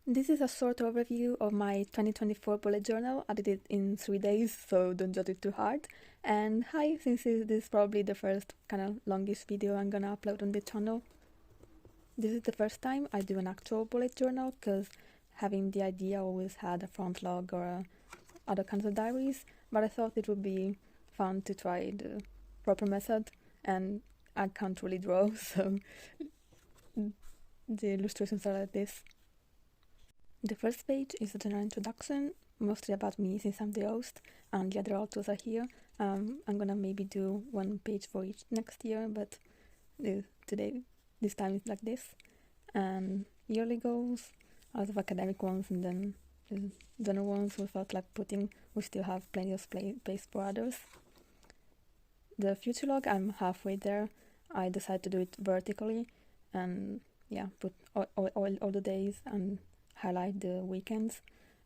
This is a short overview of my 2024 bullet journal. I did it in 3 days, so don't judge it too hard. And hi, since this is probably the first kind of longest video I'm gonna upload on the channel. This is the first time I do an actual bullet journal, because having the idea always had a front log or other kinds of diaries, but I thought it would be fun to try the proper method, and I can't really draw, so the illustrations are like this. The first page is a general introduction, mostly about me since I'm the host, and the other authors are here. I'm gonna maybe do one page for each next year, but this time it's like this. And yearly goals, a lot of academic ones, and then the general ones without we still have plenty of space for others. The future log, I'm halfway there. I decided to do it vertically, and put all the days and highlight the weekends.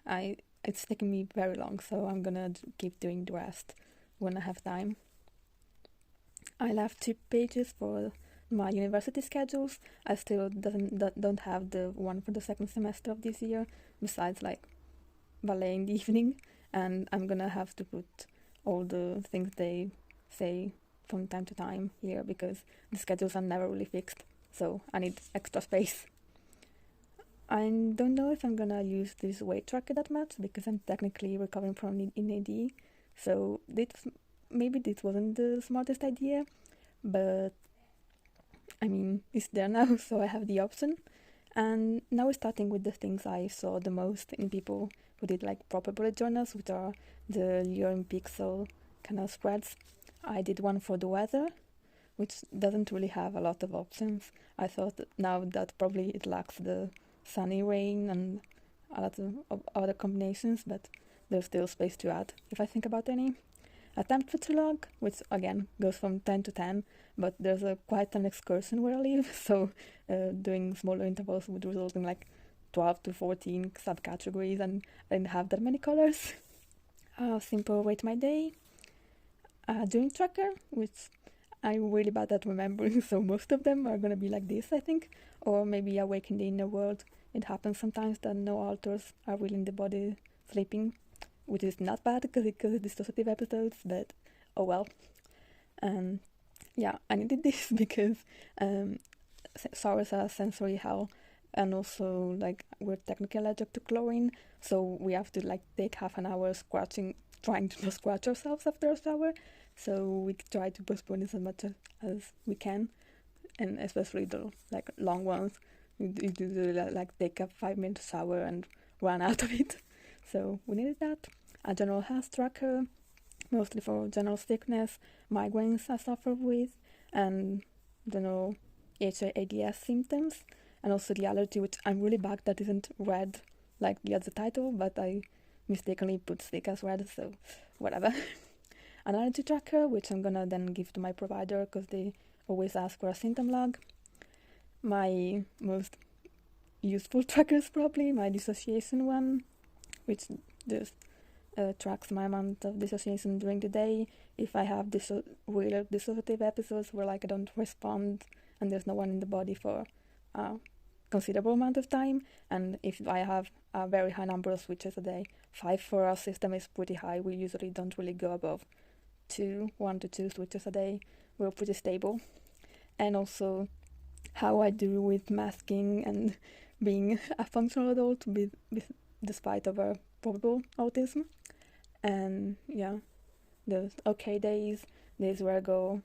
It's taking me very long, so I'm gonna keep doing the rest when I have time. I left 2 pages for my university schedules. I still don't have the one for the second semester of this year, besides ballet in the evening, and I'm gonna have to put all the things they say from time to time here, because the schedules are never really fixed, so I need extra space. I don't know if I'm gonna use this weight tracker that much, because I'm technically recovering from hEDS, so maybe this wasn't the smartest idea, but I mean, it's there now, so I have the option. And now we're starting with the things I saw the most in people who did proper bullet journals, which are the year in pixel kind of spreads. I did one for the weather, which doesn't really have a lot of options. I thought now that probably it lacks the sunny, rain, and a lot of other combinations, but there's still space to add if I think about any. A temperature log, which again goes from 10 to 10, but there's quite an excursion where I live, so doing smaller intervals would result in 12 to 14 subcategories, and I didn't have that many colors. Simple rate my day. A dream tracker, which I'm really bad at remembering, so most of them are gonna be like this, I think, or maybe awake in the inner world. It happens sometimes that no authors are really in the body sleeping, which is not bad because it's dissociative episodes, but oh well. I needed this because sours are sensory hell, and also we're technically allergic to chlorine, so we have to take half an hour trying to not scratch ourselves after a shower. So we try to postpone this as much as we can, and especially the long ones. You do take a 5-minute shower and run out of it. So we needed that. A general health tracker, mostly for general sickness, migraines I suffer with, and general hEDS symptoms, and also the allergy, which I'm really bad that isn't red like the other title, but I mistakenly put sick as red, so whatever. An allergy tracker, which I'm gonna then give to my provider because they always ask for a symptom log. My most useful tracker is probably my dissociation one, which just tracks my amount of dissociation during the day. If I have real dissociative episodes where I don't respond and there's no one in the body for a considerable amount of time, and if I have a very high number of switches a day, 5 for our system is pretty high. We usually don't really go above 1 to 2 switches a day. We're pretty stable. And also how I do with masking and being a functional adult despite of a probable autism. And there's okay days where I go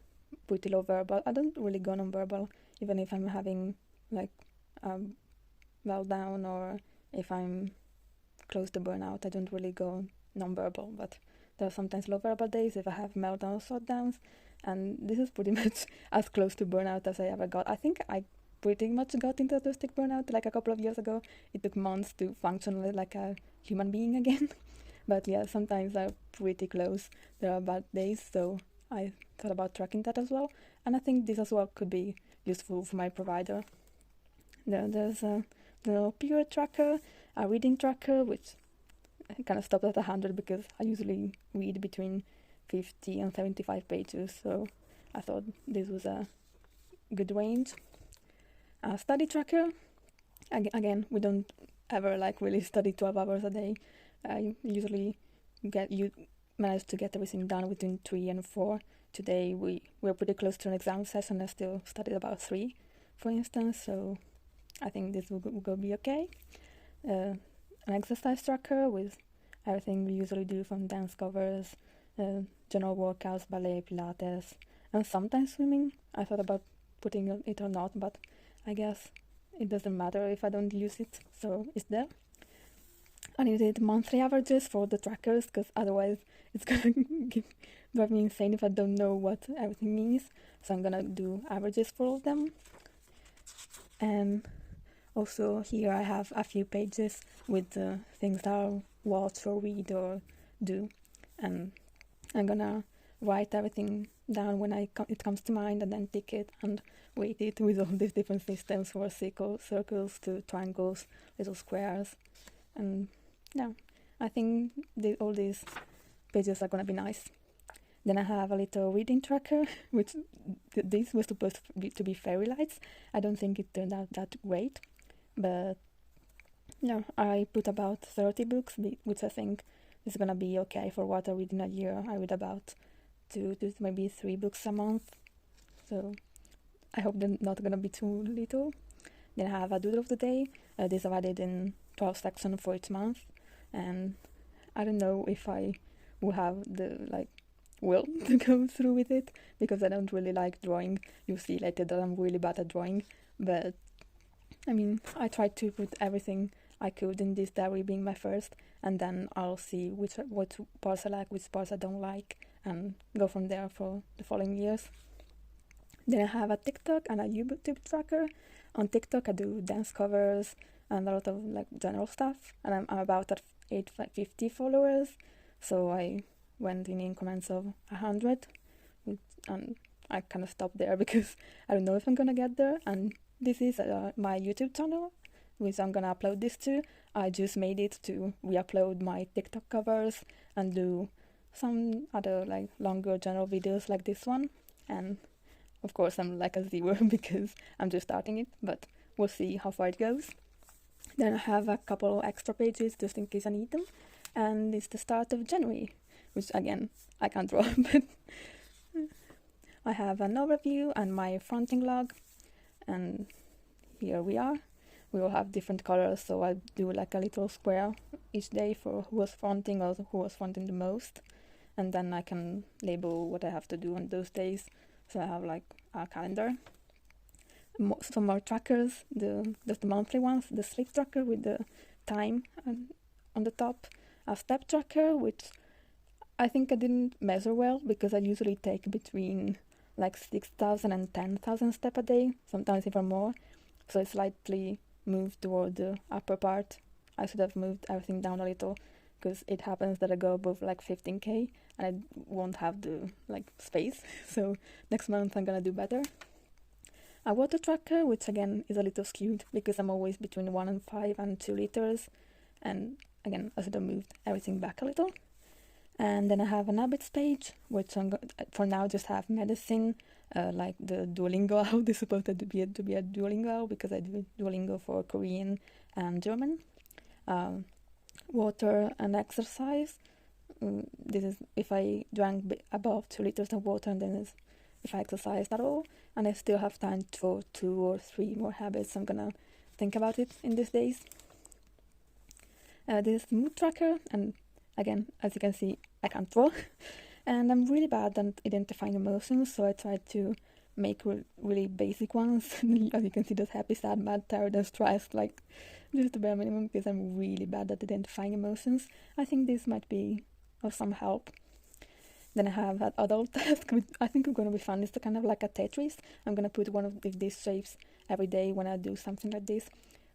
pretty low verbal. I don't really go non-verbal, even if I'm having a meltdown or if I'm close to burnout. I don't really go non-verbal, but there are sometimes low verbal days if I have meltdowns or shutdowns, and this is pretty much as close to burnout as I ever got. I think I pretty much got into autistic burnout a couple of years ago. It took months to function like a human being again. But sometimes I'm pretty close. There are bad days, so I thought about tracking that as well. And I think this as well could be useful for my provider. There's the period tracker, a reading tracker, which I kind of stopped at 100 because I usually read between 50 and 75 pages, so I thought this was a good range. A study tracker, again, we don't ever like really study 12 hours a day. I usually manage to get everything done within 3 and 4. Today we're pretty close to an exam session. I still studied about 3, for instance, so I think this will be okay. An exercise tracker with everything we usually do, from dance covers, general workouts, ballet, Pilates, and sometimes swimming. I thought about putting it or not, but I guess it doesn't matter if I don't use it, so it's there. I needed monthly averages for the trackers, because otherwise it's gonna drive me insane if I don't know what everything means. So I'm gonna do averages for all of them. And also here I have a few pages with the things that I'll watch or read or do, and I'm gonna write everything down when it comes to mind, and then tick it and weight it with all these different systems, for circles to triangles, little squares, and yeah, I think all these pages are gonna be nice. Then I have a little reading tracker, which these were supposed to be fairy lights. I don't think it turned out that great, but yeah, I put about 30 books, which I think is gonna be okay for what I read in a year. I read about 2 to maybe 3 books a month, so I hope they're not gonna be too little. Then I have a doodle of the day, divided in 12 sections for each month, and I don't know if I will have the will to go through with it, because I don't really like drawing. You'll see later that I'm really bad at drawing, but I mean, I tried to put everything I could in this diary, being my first, and then I'll see what parts I like, which parts I don't like, and go from there for the following years. Then I have a TikTok and a YouTube tracker. On TikTok I do dance covers and a lot of general stuff, and I'm about at 850 followers, so I went in increments of 100, and I kind of stopped there because I don't know if I'm gonna get there. And this is my YouTube channel, which I'm gonna upload this to. I just made it to re-upload my TikTok covers and do some other longer general videos like this one. And of course I'm a 0 because I'm just starting it, but we'll see how far it goes. Then I have a couple extra pages just in case I need them, and it's the start of January, which again I can't draw, but I have an overview and my fronting log, and here we are. We all have different colors, so I do a little square each day for who was fronting or who was fronting the most, and then I can label what I have to do on those days. So I have a calendar. Some more trackers, just the monthly ones, the sleep tracker with the time on the top, a step tracker, which I think I didn't measure well because I usually take between 6,000 and 10,000 steps a day, sometimes even more, so it's slightly moved toward the upper part. I should have moved everything down a little, because it happens that I go above 15k and I won't have the space, so next month I'm gonna do better. A water tracker, which again is a little skewed because I'm always between 1.5 and 2 liters, and again I should have moved everything back a little. And then I have an habits page, which I'm for now just have medicine, like the Duolingo owl. This is supposed to be a Duolingo owl because I do Duolingo for Korean and German. Water and exercise. This is if I drank above 2 liters of water, and then is if I exercised at all, and I still have time for 2 or 3 more habits. I'm gonna think about it in these days. This mood tracker, and again, as you can see, I can't draw, and I'm really bad at identifying emotions, so I tried to make really basic ones. As you can see, there's happy, sad, mad, tired, and stressed, just the bare minimum, because I'm really bad at identifying emotions. I think this might be of some help. Then I have an adult task, which I think is going to be fun. It's kind of like a Tetris. I'm going to put one of these shapes every day when I do something like this.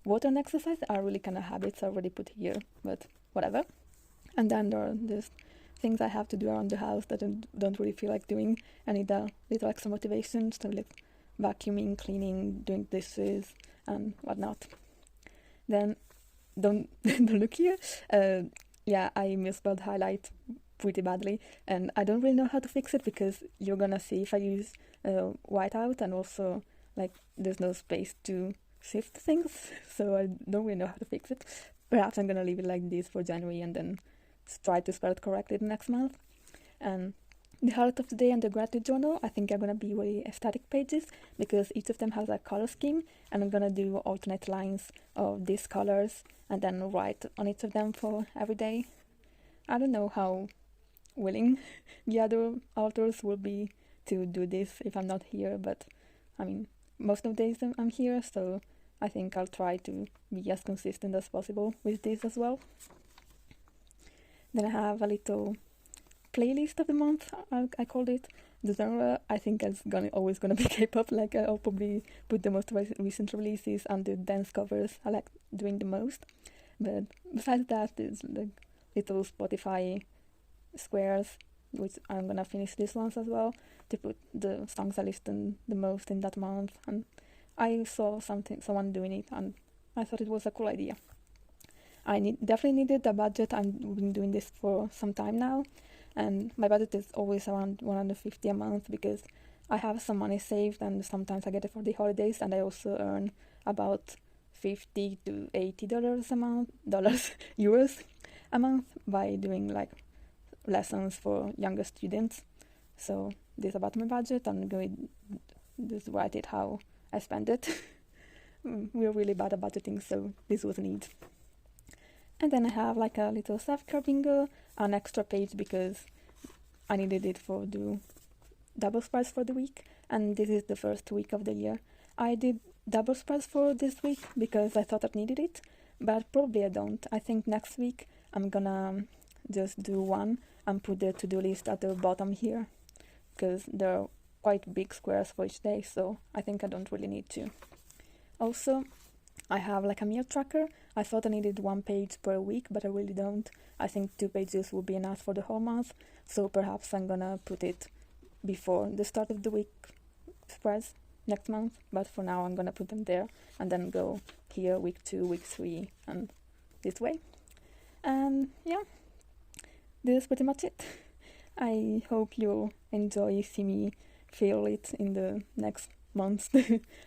Water and exercise are really kind of habits I already put here, but whatever. And then there are these things I have to do around the house that I don't really feel like doing. I need a little extra motivation, so vacuuming, cleaning, doing dishes, and whatnot. Then, don't look here. Yeah, I misspelled highlight pretty badly, and I don't really know how to fix it, because you're gonna see if I use whiteout, and also there's no space to shift things, so I don't really know how to fix it. Perhaps I'm gonna leave it like this for January and then try to spell it correctly the next month. And the highlight of the day and the gratitude journal, I think are gonna be really aesthetic pages because each of them has a color scheme, and I'm gonna do alternate lines of these colors and then write on each of them for every day. I don't know how willing the other authors will be to do this if I'm not here, but I mean, most of the days I'm here, so I think I'll try to be as consistent as possible with this as well. Then I have a little playlist of the month, I called it. The genre, I think is always gonna be K-pop. Like I'll probably put the most recent releases and the dance covers I like doing the most. But besides that, it's like little Spotify squares, which I'm gonna finish these ones as well, to put the songs I listen the most in that month. And I saw someone doing it, and I thought it was a cool idea. I definitely needed a budget. I've been doing this for some time now, and my budget is always around $150 a month because I have some money saved, and sometimes I get it for the holidays, and I also earn about $50 to $80 a month, euros a month by doing like lessons for younger students. So this is about my budget. I'm going to just write it how I spend it. We're really bad at budgeting, so this was a need. And then I have like a little self-care bingo, an extra page because I needed it for the double spreads for the week, and this is the first week of the year. I did double spreads for this week because I thought I needed it, but probably I don't. I think next week I'm gonna just do one and put the to-do list at the bottom here because there are quite big squares for each day, so I think I don't really need to. Also, I have like a meal tracker. I thought I needed 1 page per week, but I really don't. I think 2 pages would be enough for the whole month, so perhaps I'm gonna put it before the start of the week spreads next month, but for now I'm gonna put them there and then go here week 2, week 3, and this way. And yeah, this is pretty much it. I hope you'll enjoy seeing me feel it in the next month,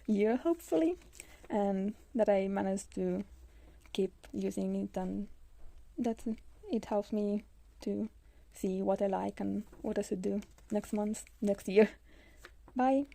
year hopefully, and that I managed to keep using it and that it helps me to see what I like and what I should do next month, next year. Bye!